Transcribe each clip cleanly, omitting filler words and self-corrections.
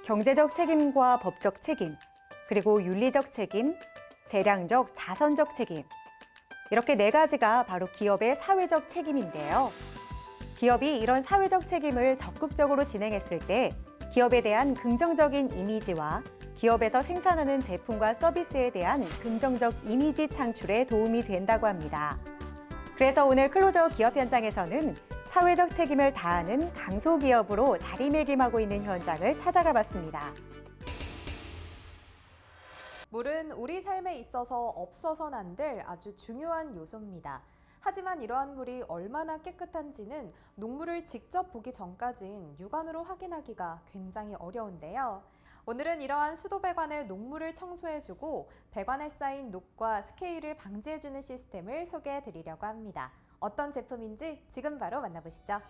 경제적 책임과 법적 책임, 그리고 윤리적 책임, 재량적, 자선적 책임. 이렇게 네 가지가 바로 기업의 사회적 책임인데요. 기업이 이런 사회적 책임을 적극적으로 진행했을 때 기업에 대한 긍정적인 이미지와 기업에서 생산하는 제품과 서비스에 대한 긍정적 이미지 창출에 도움이 된다고 합니다. 그래서 오늘 클로저 기업 현장에서는 사회적 책임을 다하는 강소기업으로 자리매김하고 있는 현장을 찾아가 봤습니다. 물은 우리 삶에 있어서 없어서는 안 될 아주 중요한 요소입니다. 하지만 이러한 물이 얼마나 깨끗한지는 녹물을 직접 보기 전까진 육안으로 확인하기가 굉장히 어려운데요. 오늘은 이러한 수도 배관의 녹물을 청소해주고 배관에 쌓인 녹과 스케일을 방지해주는 시스템을 소개해드리려고 합니다. 어떤 제품인지 지금 바로 만나보시죠.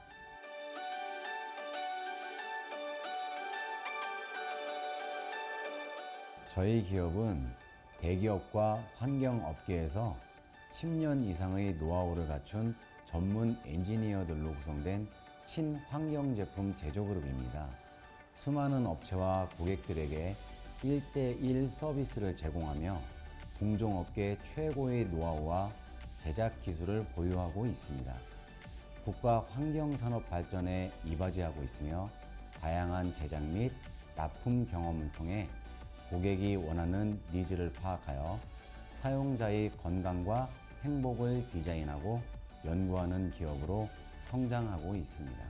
저희 기업은 대기업과 환경업계에서 10년 이상의 노하우를 갖춘 전문 엔지니어들로 구성된 친환경 제품 제조그룹입니다. 수많은 업체와 고객들에게 1대1 서비스를 제공하며 동종업계 최고의 노하우와 제작 기술을 보유하고 있습니다. 국가 환경산업 발전에 이바지하고 있으며 다양한 제작 및 납품 경험을 통해 고객이 원하는 니즈를 파악하여 사용자의 건강과 행복을 디자인하고 연구하는 기업으로 성장하고 있습니다.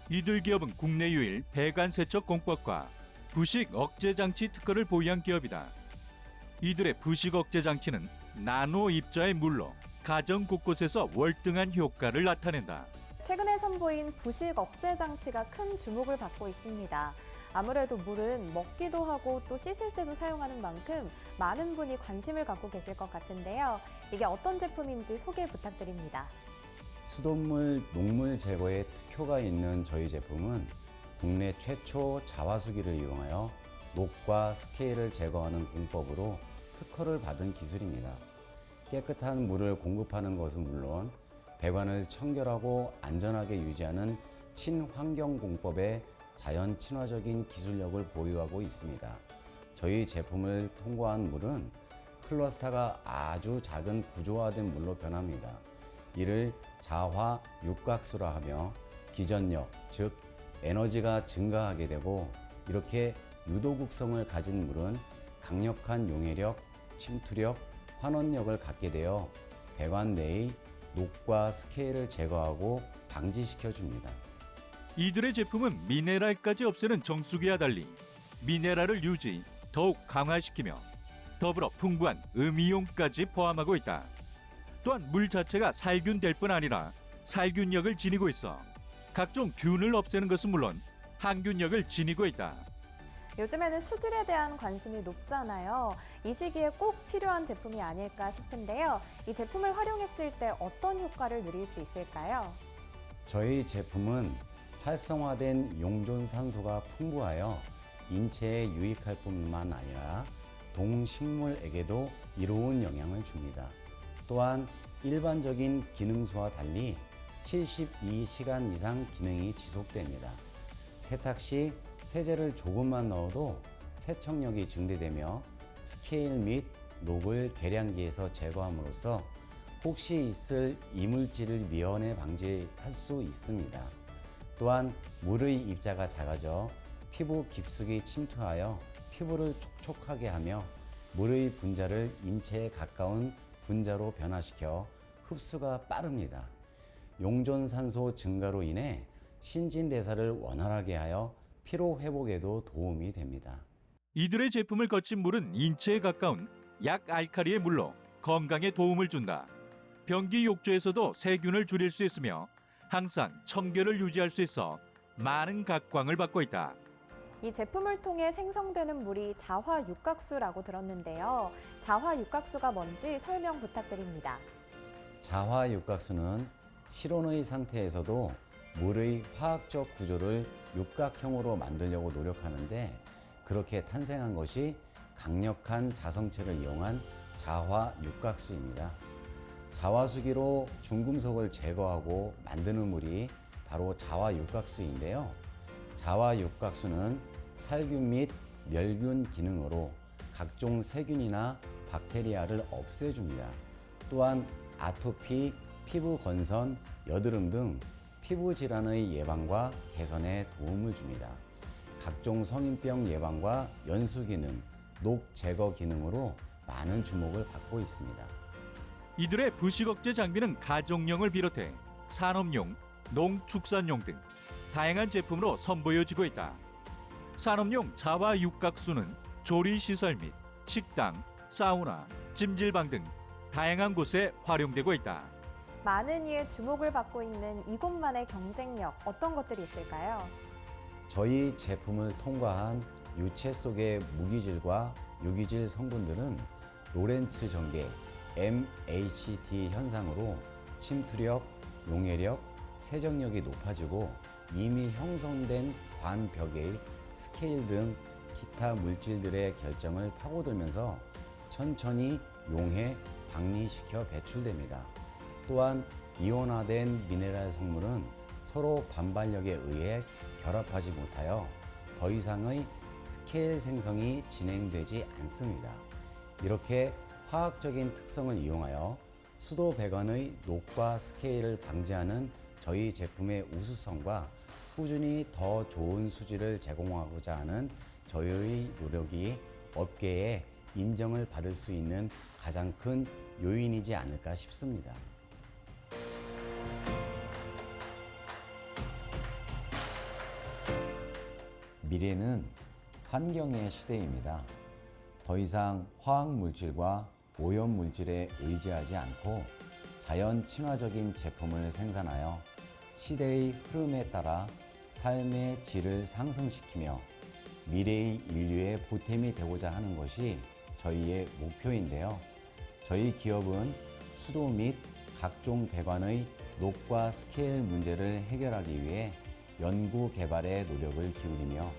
이들 기업은 국내 유일 배관 세척 공법과 부식 억제 장치 특허를 보유한 기업이다. 이들의 부식 억제 장치는 나노 입자의 물로 가정 곳곳에서 월등한 효과를 나타낸다. 최근에 선보인 부식 억제 장치가 큰 주목을 받고 있습니다. 아무래도 물은 먹기도 하고 또 씻을 때도 사용하는 만큼 많은 분이 관심을 갖고 계실 것 같은데요. 이게 어떤 제품인지 소개 부탁드립니다. 수돗물, 녹물 제거에 특효가 있는 저희 제품은 국내 최초 자화수기를 이용하여 녹과 스케일을 제거하는 공법으로 특허를 받은 기술입니다. 깨끗한 물을 공급하는 것은 물론 배관을 청결하고 안전하게 유지하는 친환경 공법의 자연 친화적인 기술력을 보유하고 있습니다. 저희 제품을 통과한 물은 클러스터가 아주 작은 구조화된 물로 변합니다. 이를 자화 육각수라 하며 기전력, 즉 에너지가 증가하게 되고 이렇게 유도극성을 가진 물은 강력한 용해력, 침투력, 환원력을 갖게 되어 배관 내의 녹과 스케일을 제거하고 방지시켜 줍니다. 이들의 제품은 미네랄까지 없애는 정수기와 달리 미네랄을 유지, 더욱 강화시키며 더불어 풍부한 음이온까지 포함하고 있다. 또한 물 자체가 살균 될 뿐 아니라 살균력을 지니고 있어 각종 균을 없애는 것은 물론 항균력을 지니고 있다. 요즘에는 수질에 대한 관심이 높잖아요. 이 시기에 꼭 필요한 제품이 아닐까 싶은데요. 이 제품을 활용했을 때 어떤 효과를 누릴 수 있을까요? 저희 제품은 활성화된 용존산소가 풍부하여 인체에 유익할 뿐만 아니라 동식물에게도 이로운 영향을 줍니다. 또한 일반적인 기능수와 달리 72시간 이상 기능이 지속됩니다. 세탁 시 세제를 조금만 넣어도 세척력이 증대되며 스케일 및 녹을 계량기에서 제거함으로써 혹시 있을 이물질을 미연에 방지할 수 있습니다. 또한 물의 입자가 작아져 피부 깊숙이 침투하여 피부를 촉촉하게 하며 물의 분자를 인체에 가까운 분자로 변화시켜 흡수가 빠릅니다. 용존산소 증가로 인해 신진대사를 원활하게 하여 피로 회복에도 도움이 됩니다. 이들의 제품을 거친 물은 인체에 가까운 약알칼리의 물로 건강에 도움을 준다. 변기 욕조에서도 세균을 줄일 수 있으며 항상 청결을 유지할 수 있어 많은 각광을 받고 있다. 이 제품을 통해 생성되는 물이 자화육각수라고 들었는데요. 자화육각수가 뭔지 설명 부탁드립니다. 자화육각수는 실온의 상태에서도 물의 화학적 구조를 육각형으로 만들려고 노력하는데 그렇게 탄생한 것이 강력한 자성체를 이용한 자화육각수입니다. 자화수기로 중금속을 제거하고 만드는 물이 바로 자화육각수인데요. 자화육각수는 살균 및 멸균 기능으로 각종 세균이나 박테리아를 없애줍니다. 또한 아토피, 피부 건선, 여드름 등 피부 질환의 예방과 개선에 도움을 줍니다. 각종 성인병 예방과 연수 기능, 녹 제거 기능으로 많은 주목을 받고 있습니다. 이들의 부식 억제 장비는 가정용을 비롯해 산업용, 농축산용 등 다양한 제품으로 선보여지고 있다. 산업용 자와 육각수는 조리시설 및 식당, 사우나, 찜질방 등 다양한 곳에 활용되고 있다. 많은 이의 주목을 받고 있는 이곳만의 경쟁력, 어떤 것들이 있을까요? 저희 제품을 통과한 유체 속의 무기질과 유기질 성분들은 로렌츠 전개, MHD 현상으로 침투력, 용해력, 세정력이 높아지고 이미 형성된 관벽의 스케일 등 기타 물질들의 결정을 파고들면서 천천히 용해, 박리시켜 배출됩니다. 또한 이온화된 미네랄 성물은 서로 반발력에 의해 결합하지 못하여 더 이상의 스케일 생성이 진행되지 않습니다. 이렇게 화학적인 특성을 이용하여 수도 배관의 녹과 스케일을 방지하는 저희 제품의 우수성과 꾸준히 더 좋은 수질을 제공하고자 하는 저희의 노력이 업계에 인정을 받을 수 있는 가장 큰 요인이지 않을까 싶습니다. 미래는 환경의 시대입니다. 더 이상 화학 물질과 오염 물질에 의지하지 않고 자연 친화적인 제품을 생산하여 시대의 흐름에 따라 삶의 질을 상승시키며 미래의 인류의 보탬이 되고자 하는 것이 저희의 목표인데요. 저희 기업은 수도 및 각종 배관의 녹과 스케일 문제를 해결하기 위해 연구 개발에 노력을 기울이며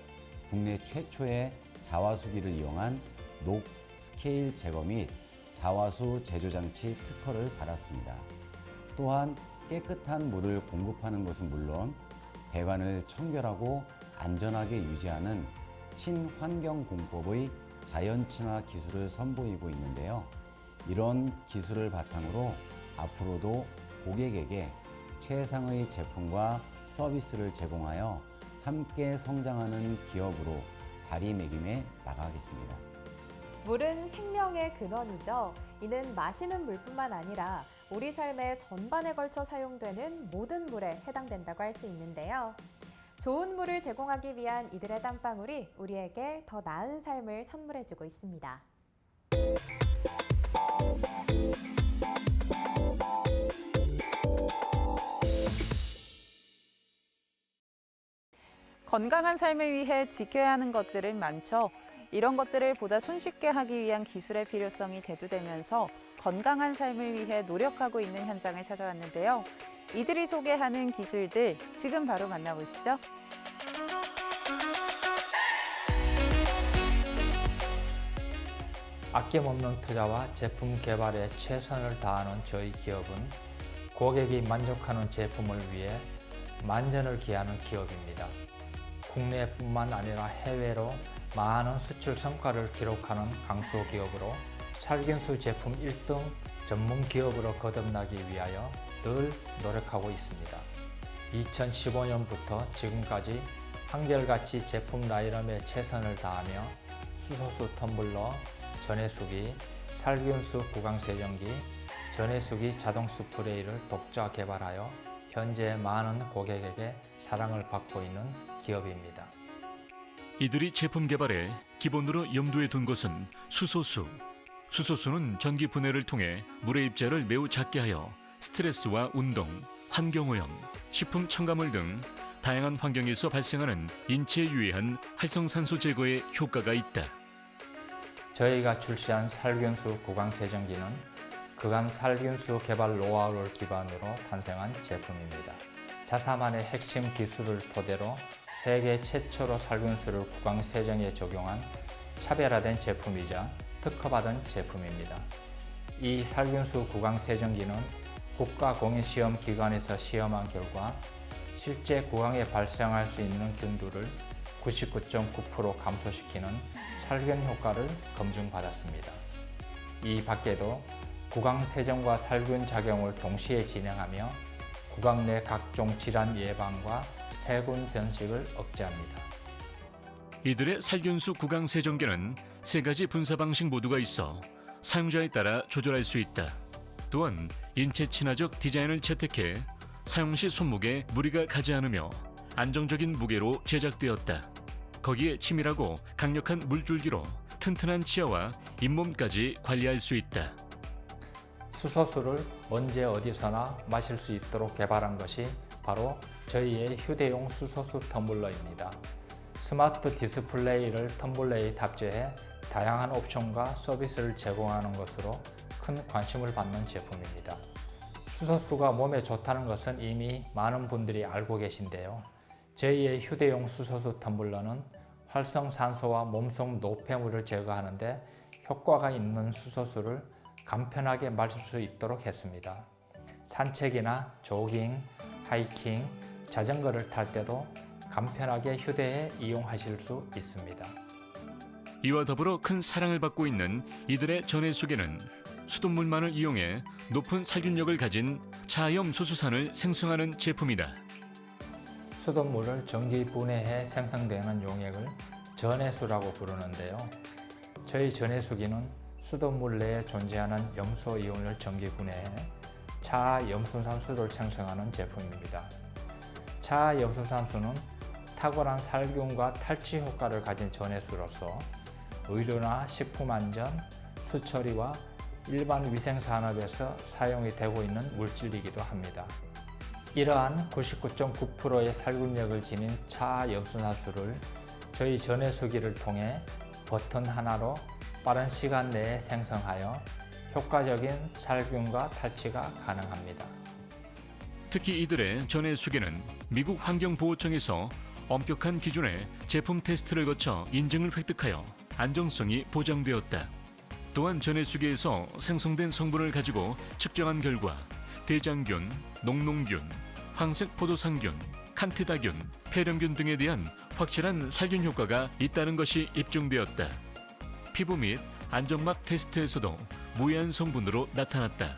국내 최초의 자화수기를 이용한 녹 스케일 제거 및 자화수 제조 장치 특허를 받았습니다. 또한 깨끗한 물을 공급하는 것은 물론 배관을 청결하고 안전하게 유지하는 친환경 공법의 자연 친화 기술을 선보이고 있는데요. 이런 기술을 바탕으로 앞으로도 고객에게 최상의 제품과 서비스를 제공하여 함께 성장하는 기업으로 자리매김해 나가겠습니다. 물은 생명의 근원이죠. 이는 마시는 물뿐만 아니라 우리 삶의 전반에 걸쳐 사용되는 모든 물에 해당된다고 할 수 있는데요. 좋은 물을 제공하기 위한 이들의 땀방울이 우리에게 더 나은 삶을 선물해주고 있습니다. 건강한 삶을 위해 지켜야 하는 것들은 많죠. 이런 것들을 보다 손쉽게 하기 위한 기술의 필요성이 대두되면서 건강한 삶을 위해 노력하고 있는 현장을 찾아왔는데요. 이들이 소개하는 기술들 지금 바로 만나보시죠. 아낌없는 투자와 제품 개발에 최선을 다하는 저희 기업은 고객이 만족하는 제품을 위해 만전을 기하는 기업입니다. 국내뿐만 아니라 해외로 많은 수출 성과를 기록하는 강수 기업으로 살균수 제품 1등 전문 기업으로 거듭나기 위하여 늘 노력하고 있습니다. 2015년부터 지금까지 한결같이 제품 라인업에 최선을 다하며 수소수 텀블러, 전해수기, 살균수 구강세정기, 전해수기 자동 스프레이를 독자 개발하여 현재 많은 고객에게 사랑을 받고 있는 기업입니다. 이들이 제품 개발에 기본으로 염두에 둔 것은 수소수. 수소수는 전기 분해를 통해 물의 입자를 매우 작게 하여 스트레스와 운동, 환경오염, 식품 첨가물 등 다양한 환경에서 발생하는 인체에 유해한 활성산소 제거에 효과가 있다. 저희가 출시한 살균수 구강세정기는 그간 살균수 개발 노하우를 기반으로 탄생한 제품입니다. 자사만의 핵심 기술을 토대로 세계 최초로 살균수를 구강세정에 적용한 차별화된 제품이자 특허받은 제품입니다. 이 살균수 구강세정기는 국가공인시험기관에서 시험한 결과 실제 구강에 발생할 수 있는 균들을 99.9% 감소시키는 살균 효과를 검증받았습니다. 이 밖에도 구강 세정과 살균 작용을 동시에 진행하며 구강 내 각종 질환 예방과 세균 변식을 억제합니다. 이들의 살균수 구강 세정기는 3가지 분사 방식 모두가 있어 사용자에 따라 조절할 수 있다. 또한 인체 친화적 디자인을 채택해 사용 시 손목에 무리가 가지 않으며 안정적인 무게로 제작되었다. 거기에 치밀하고 강력한 물줄기로 튼튼한 치아와 잇몸까지 관리할 수 있다. 수소수를 언제 어디서나 마실 수 있도록 개발한 것이 바로 저희의 휴대용 수소수 텀블러입니다. 스마트 디스플레이를 텀블러에 탑재해 다양한 옵션과 서비스를 제공하는 것으로 큰 관심을 받는 제품입니다. 수소수가 몸에 좋다는 것은 이미 많은 분들이 알고 계신데요. 저희의 휴대용 수소수 텀블러는 활성산소와 몸속 노폐물을 제거하는 데 효과가 있는 수소수를 간편하게 마실 수 있도록 했습니다. 산책이나 조깅, 하이킹, 자전거를 탈 때도 간편하게 휴대해 이용하실 수 있습니다. 이와 더불어 큰 사랑을 받고 있는 이들의 전해수계는 수돗물만을 이용해 높은 살균력을 가진 차염 수수산을 생성하는 제품이다. 수돗물을 전기 분해해 생성되는 용액을 전해수라고 부르는데요. 저희 전해수기는 수돗물 내에 존재하는 염소 이온을 전기 분해해 차염수산수를 생성하는 제품입니다. 차염수산수는 탁월한 살균과 탈취 효과를 가진 전해수로서 의료나 식품 안전, 수처리와 일반 위생 산업에서 사용이 되고 있는 물질이기도 합니다. 이러한 99.9%의 살균력을 지닌 차염수산수를 저희 전해수기를 통해 버튼 하나로 빠른 시간 내에 생성하여 효과적인 살균과 탈취가 가능합니다. 특히 이들의 전해수계는 미국 환경보호청에서 엄격한 기준의 제품 테스트를 거쳐 인증을 획득하여 안정성이 보장되었다. 또한 전해수계에서 생성된 성분을 가지고 측정한 결과 대장균, 녹농균, 황색포도상균, 칸티다균, 폐렴균 등에 대한 확실한 살균 효과가 있다는 것이 입증되었다. 피부 및 안정막 테스트에서도 무해한 성분으로 나타났다.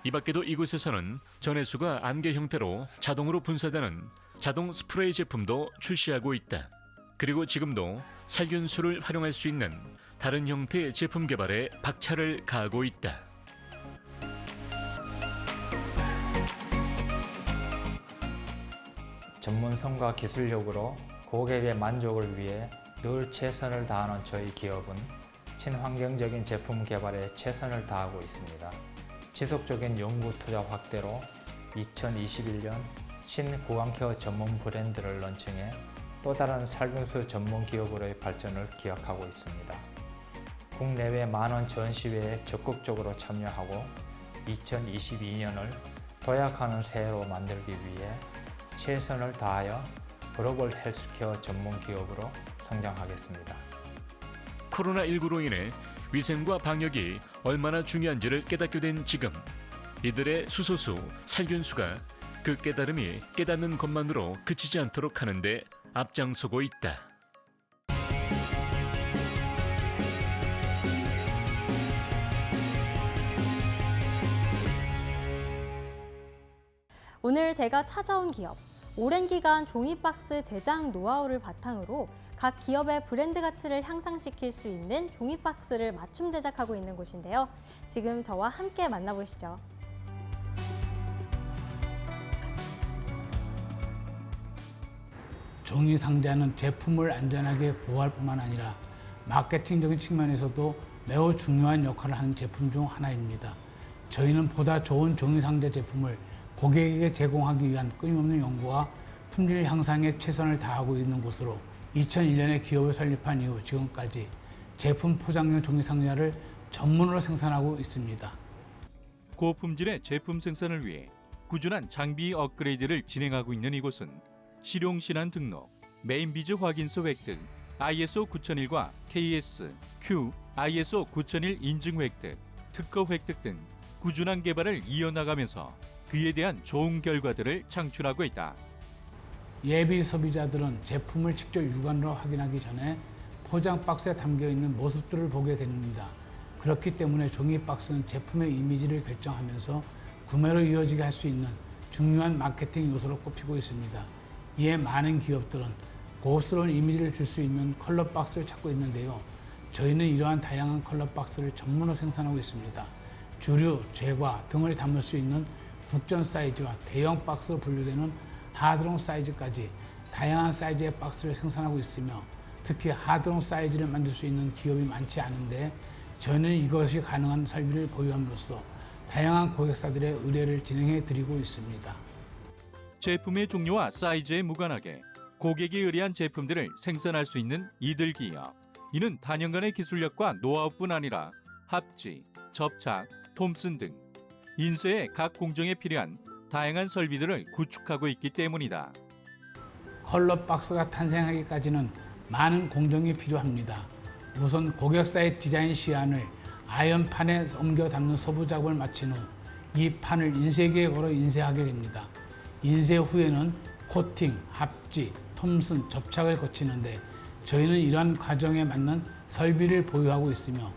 이 밖에도 이곳에서는 전해수가 안개 형태로 자동으로 분사되는 자동 스프레이 제품도 출시하고 있다. 그리고 지금도 살균수를 활용할 수 있는 다른 형태의 제품 개발에 박차를 가하고 있다. 전문성과 기술력으로 고객의 만족을 위해 늘 최선을 다하는 저희 기업은 친환경적인 제품 개발에 최선을 다하고 있습니다. 지속적인 연구 투자 확대로 2021년 신구강케어 전문 브랜드를 런칭해 또 다른 살균수 전문 기업으로의 발전을 기약하고 있습니다. 국내외 많은 전시회에 적극적으로 참여하고 2022년을 도약하는 새해로 만들기 위해 최선을 다하여 글로벌 헬스케어 전문 기업으로 성장하겠습니다. 코로나19로 인해 위생과 방역이 얼마나 중요한지를 깨닫게 된 지금, 이들의 수소수, 살균수가 그 깨달음이 깨닫는 것만으로 그치지 않도록 하는데 앞장서고 있다. 오늘 제가 찾아온 기업, 오랜 기간 종이박스 제작 노하우를 바탕으로 각 기업의 브랜드 가치를 향상시킬 수 있는 종이박스를 맞춤 제작하고 있는 곳인데요. 지금 저와 함께 만나보시죠. 종이 상자는 제품을 안전하게 보호할 뿐만 아니라 마케팅적인 측면에서도 매우 중요한 역할을 하는 제품 중 하나입니다. 저희는 보다 좋은 종이 상자 제품을 고객에게 제공하기 위한 끊임없는 연구와 품질 향상에 최선을 다하고 있는 곳으로 2001년에 기업을 설립한 이후 지금까지 제품 포장용 종이 상자를 전문으로 생산하고 있습니다. 고품질의 제품 생산을 위해 꾸준한 장비 업그레이드를 진행하고 있는 이곳은 실용신안 등록, 메인비즈 확인서 획득, ISO 9001과 KS, Q, ISO 9001 인증 획득, 특허 획득 등 꾸준한 개발을 이어나가면서 그에 대한 좋은 결과들을 창출하고 있다. 예비 소비자들은 제품을 직접 육안으로 확인하기 전에 포장 박스에 담겨 있는 모습들을 보게 됩니다. 그렇기 때문에 종이 박스는 제품의 이미지를 결정하면서 구매로 이어지게 할 수 있는 중요한 마케팅 요소로 꼽히고 있습니다. 이에 많은 기업들은 고급스러운 이미지를 줄 수 있는 컬러 박스를 찾고 있는데요. 저희는 이러한 다양한 컬러 박스를 전문으로 생산하고 있습니다. 주류, 제과 등을 담을 수 있는 국전 사이즈와 대형 박스로 분류되는 하드롱 사이즈까지 다양한 사이즈의 박스를 생산하고 있으며 특히 하드롱 사이즈를 만들 수 있는 기업이 많지 않은데 저희는 이것이 가능한 설비를 보유함으로써 다양한 고객사들의 의뢰를 진행해 드리고 있습니다. 제품의 종류와 사이즈에 무관하게 고객이 의뢰한 제품들을 생산할 수 있는 이들 기업. 이는 단연간의 기술력과 노하우뿐 아니라 합지, 접착, 톰슨 등 인쇄의 각 공정에 필요한 다양한 설비들을 구축하고 있기 때문이다. 컬러 박스가 탄생하기까지는 많은 공정이 필요합니다. 우선 고객사의 디자인 시안을 아연판에 옮겨 담는 소부 작업을 마친 후 이 판을 인쇄기에 걸어 인쇄하게 됩니다. 인쇄 후에는 코팅, 합지, 톰슨, 접착을 거치는데 저희는 이러한 과정에 맞는 설비를 보유하고 있으며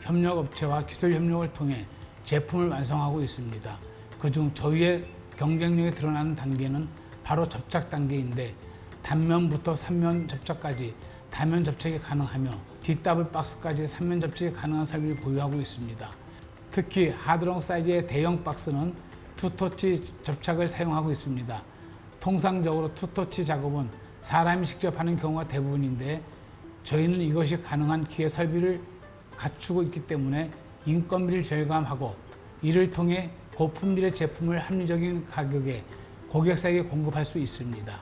협력업체와 기술 협력을 통해 제품을 완성하고 있습니다. 그중 저희의 경쟁력이 드러나는 단계는 바로 접착 단계인데 단면부터 3면 접착까지 다면 접착이 가능하며 뒷더블 박스까지 3면 접착이 가능한 설비를 보유하고 있습니다. 특히 하드롱 사이즈의 대형 박스는 투터치 접착을 사용하고 있습니다. 통상적으로 투터치 작업은 사람이 직접 하는 경우가 대부분인데 저희는 이것이 가능한 기계 설비를 갖추고 있기 때문에 인건비를 절감하고 이를 통해 고품질의 제품을 합리적인 가격에 고객사에게 공급할 수 있습니다.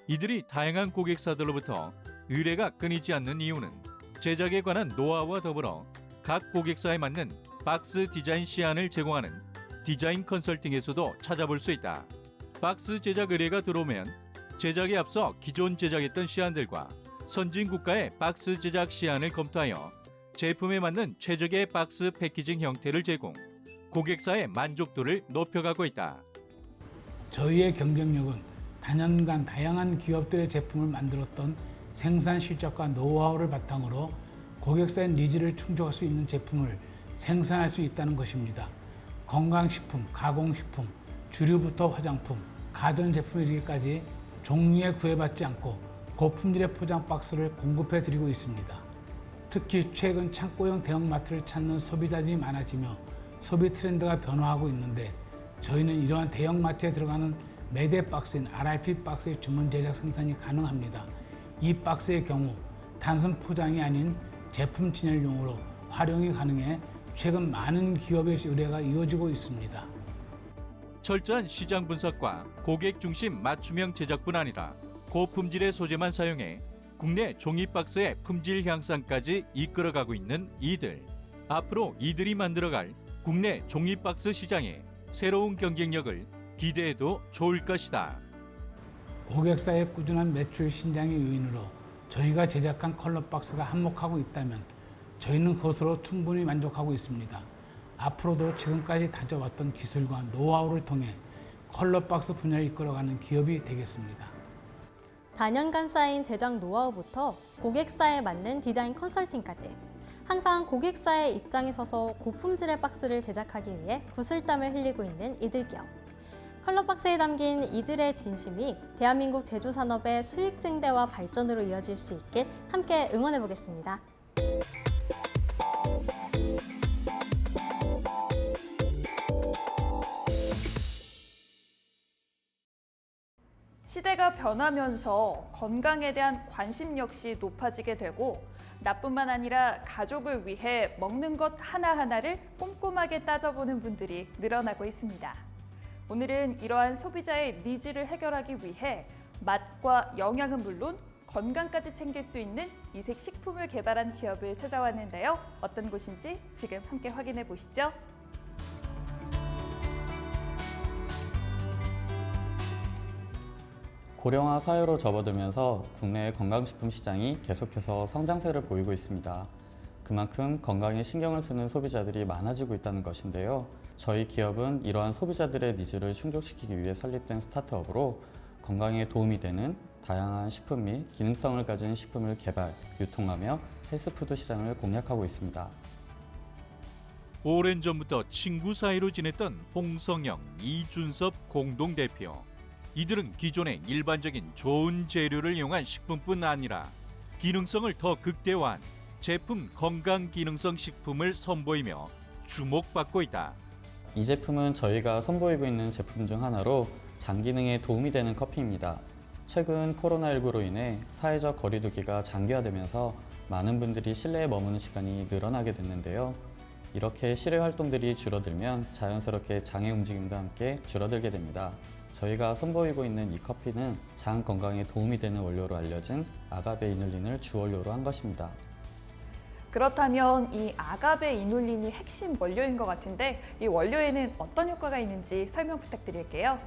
이들이 다양한 고객사들로부터 의뢰가 끊이지 않는 이유는 제작에 관한 노하우와 더불어 각 고객사에 맞는 박스 디자인 시안을 제공하는 디자인 컨설팅에서도 찾아볼 수 있다. 박스 제작 의뢰가 들어오면 제작에 앞서 기존 제작했던 시안들과 선진 국가의 박스 제작 시안을 검토하여 제품에 맞는 최적의 박스 패키징 형태를 제공, 고객사의 만족도를 높여가고 있다. 저희의 경쟁력은 단연간 다양한 기업들의 제품을 만들었던 생산 실적과 노하우를 바탕으로 고객사의 니즈를 충족할 수 있는 제품을 생산할 수 있다는 것입니다. 건강식품, 가공식품, 주류부터 화장품, 가전제품에 이르기까지 종류에 구애받지 않고 고품질의 포장 박스를 공급해 드리고 있습니다. 특히 최근 창고형 대형마트를 찾는 소비자들이 많아지며 소비 트렌드가 변화하고 있는데 저희는 이러한 대형마트에 들어가는 매대 박스인 RRP 박스의 주문 제작 생산이 가능합니다. 이 박스의 경우 단순 포장이 아닌 제품 진열용으로 활용이 가능해 최근 많은 기업의 의뢰가 이루어지고 있습니다. 철저한 시장 분석과 고객 중심 맞춤형 제작뿐 아니라 고품질의 소재만 사용해 국내 종이 박스의 품질 향상까지 이끌어가고 있는 이들. 앞으로 이들이 만들어갈 국내 종이 박스 시장의 새로운 경쟁력을 기대해도 좋을 것이다. 고객사의 꾸준한 매출 신장의 요인으로 저희가 제작한 컬러 박스가 한몫하고 있다면 저희는 그것으로 충분히 만족하고 있습니다. 앞으로도 지금까지 다져왔던 기술과 노하우를 통해 컬러 박스 분야를 이끌어가는 기업이 되겠습니다. 단연간 쌓인 제작 노하우부터 고객사에 맞는 디자인 컨설팅까지 항상 고객사의 입장에 서서 고품질의 박스를 제작하기 위해 구슬땀을 흘리고 있는 이들 기업. 컬러 박스에 담긴 이들의 진심이 대한민국 제조산업의 수익 증대와 발전으로 이어질 수 있길 함께 응원해 보겠습니다. 시대가 변하면서 건강에 대한 관심 역시 높아지게 되고 나뿐만 아니라 가족을 위해 먹는 것 하나하나를 꼼꼼하게 따져보는 분들이 늘어나고 있습니다. 오늘은 이러한 소비자의 니즈를 해결하기 위해 맛과 영양은 물론 건강까지 챙길 수 있는 이색 식품을 개발한 기업을 찾아왔는데요. 어떤 곳인지 지금 함께 확인해 보시죠. 고령화 사회로 접어들면서 국내의 건강식품 시장이 계속해서 성장세를 보이고 있습니다. 그만큼 건강에 신경을 쓰는 소비자들이 많아지고 있다는 것인데요. 저희 기업은 이러한 소비자들의 니즈를 충족시키기 위해 설립된 스타트업으로 건강에 도움이 되는 다양한 식품 및 기능성을 가진 식품을 개발, 유통하며 헬스푸드 시장을 공략하고 있습니다. 오랜 전부터 친구 사이로 지냈던 홍성영, 이준섭 공동대표. 이들은 기존의 일반적인 좋은 재료를 이용한 식품뿐 아니라 기능성을 더 극대화한 제품 건강 기능성 식품을 선보이며 주목받고 있다. 이 제품은 저희가 선보이고 있는 제품 중 하나로 장 기능에 도움이 되는 커피입니다. 최근 코로나19로 인해 사회적 거리두기가 장기화되면서 많은 분들이 실내에 머무는 시간이 늘어나게 됐는데요. 이렇게 실외 활동들이 줄어들면 자연스럽게 장의 움직임도 함께 줄어들게 됩니다. 저희가 선보이고 있는 이 커피는 장 건강에 도움이 되는 원료로 알려진 아가베 이눌린을 주원료로 한 것입니다. 그렇다면 이 아가베 이눌린이 핵심 원료인 것 같은데 이 원료에는 어떤 효과가 있는지 설명 부탁드릴게요.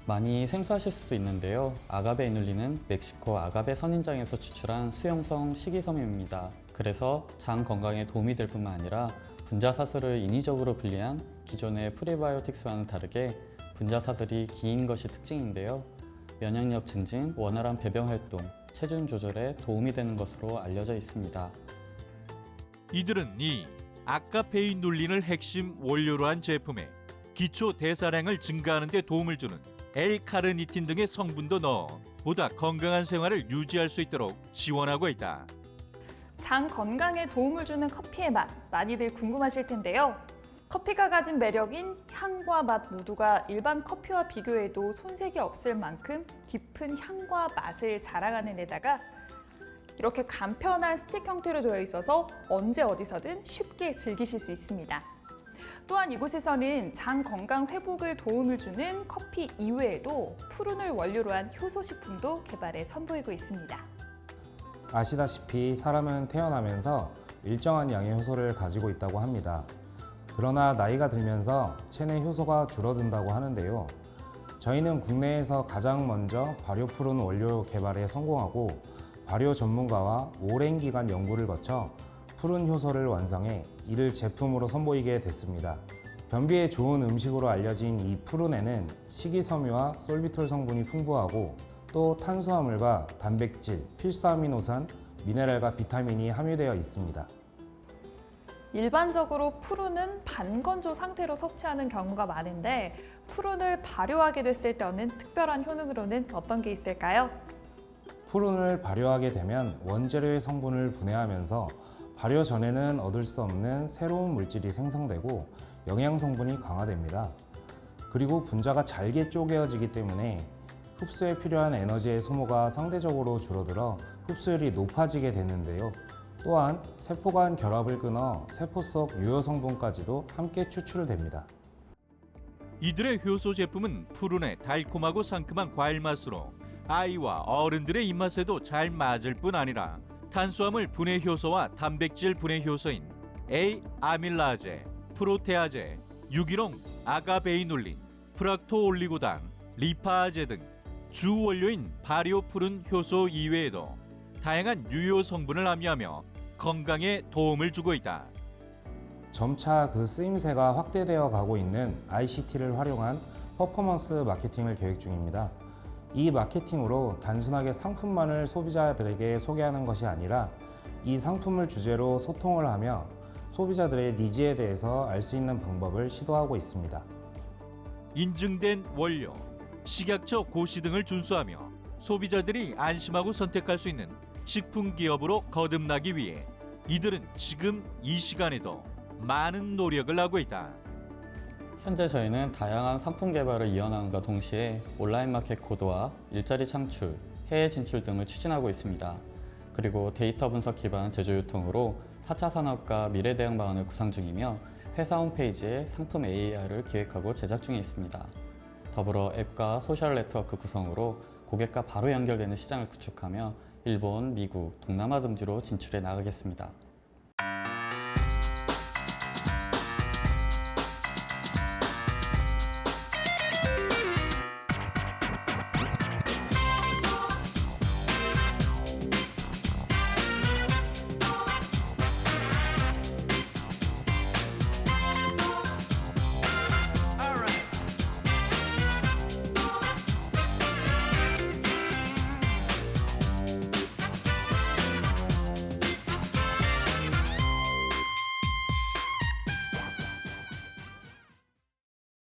많이 생소하실 수도 있는데요. 아가베 이눌린은 멕시코 아가베 선인장에서 추출한 수용성 식이섬유입니다. 그래서 장 건강에 도움이 될 뿐만 아니라 분자사슬을 인위적으로 분리한 기존의 프리바이오틱스와는 다르게 분자사슬이 긴 것이 특징인데요. 면역력 증진, 원활한 배변 활동, 체중 조절에 도움이 되는 것으로 알려져 있습니다. 이들은 이 아카페이눌린을 핵심 원료로 한 제품에 기초 대사량을 증가하는 데 도움을 주는 L-카르니틴 등의 성분도 넣어 보다 건강한 생활을 유지할 수 있도록 지원하고 있다. 장 건강에 도움을 주는 커피의 맛 많이들 궁금하실 텐데요. 커피가 가진 매력인 향과 맛 모두가 일반 커피와 비교해도 손색이 없을 만큼 깊은 향과 맛을 자랑하는 데다가 이렇게 간편한 스틱 형태로 되어 있어서 언제 어디서든 쉽게 즐기실 수 있습니다. 또한 이곳에서는 장 건강 회복을 도움을 주는 커피 이외에도 푸른을 원료로 한 효소식품도 개발해 선보이고 있습니다. 아시다시피 사람은 태어나면서 일정한 양의 효소를 가지고 있다고 합니다. 그러나 나이가 들면서 체내 효소가 줄어든다고 하는데요. 저희는 국내에서 가장 먼저 발효 푸른 원료 개발에 성공하고 발효 전문가와 오랜 기간 연구를 거쳐 푸른 효소를 완성해 이를 제품으로 선보이게 됐습니다. 변비에 좋은 음식으로 알려진 이 푸른에는 식이섬유와 솔비톨 성분이 풍부하고 또 탄수화물과 단백질, 필수 아미노산, 미네랄과 비타민이 함유되어 있습니다. 일반적으로 푸른은 반건조 상태로 섭취하는 경우가 많은데 푸른을 발효하게 됐을 때는 특별한 효능으로는 어떤 게 있을까요? 푸른을 발효하게 되면 원재료의 성분을 분해하면서 발효 전에는 얻을 수 없는 새로운 물질이 생성되고 영양 성분이 강화됩니다. 그리고 분자가 잘게 쪼개어지기 때문에 흡수에 필요한 에너지의 소모가 상대적으로 줄어들어 흡수율이 높아지게 되는데요. 또한 세포 간 결합을 끊어 세포 속 유효 성분까지도 함께 추출됩니다. 이들의 효소 제품은 푸른의 달콤하고 상큼한 과일 맛으로 아이와 어른들의 입맛에도 잘 맞을 뿐 아니라 탄수화물 분해 효소와 단백질 분해 효소인 A-아밀라제, 프로테아제, 유기농 아가베이눌린, 프락토올리고당, 리파아제 등 주 원료인 발효 푸른 효소 이외에도 다양한 유효 성분을 함유하며 건강에 도움을 주고 있다. 점차 그 쓰임새가 확대되어 가고 있는 ICT를 활용한 퍼포먼스 마케팅을 계획 중입니다. 이 마케팅으로 단순하게 상품만을 소비자들에게 소개하는 것이 아니라 이 상품을 주제로 소통을 하며 소비자들의 니즈에 대해서 알 수 있는 방법을 시도하고 있습니다. 인증된 원료, 식약처 고시 등을 준수하며 소비자들이 안심하고 선택할 수 있는 식품 기업으로 거듭나기 위해 이들은 지금 이 시간에도 많은 노력을 하고 있다. 현재 저희는 다양한 상품 개발을 이어나감과 동시에 온라인 마켓 고도화, 일자리 창출, 해외 진출 등을 추진하고 있습니다. 그리고 데이터 분석 기반 제조 유통으로 4차 산업과 미래 대응 방안을 구상 중이며 회사 홈페이지에 상품 AI를 기획하고 제작 중에 있습니다. 더불어 앱과 소셜 네트워크 구성으로 고객과 바로 연결되는 시장을 구축하며 일본, 미국, 동남아 등지로 진출해 나가겠습니다.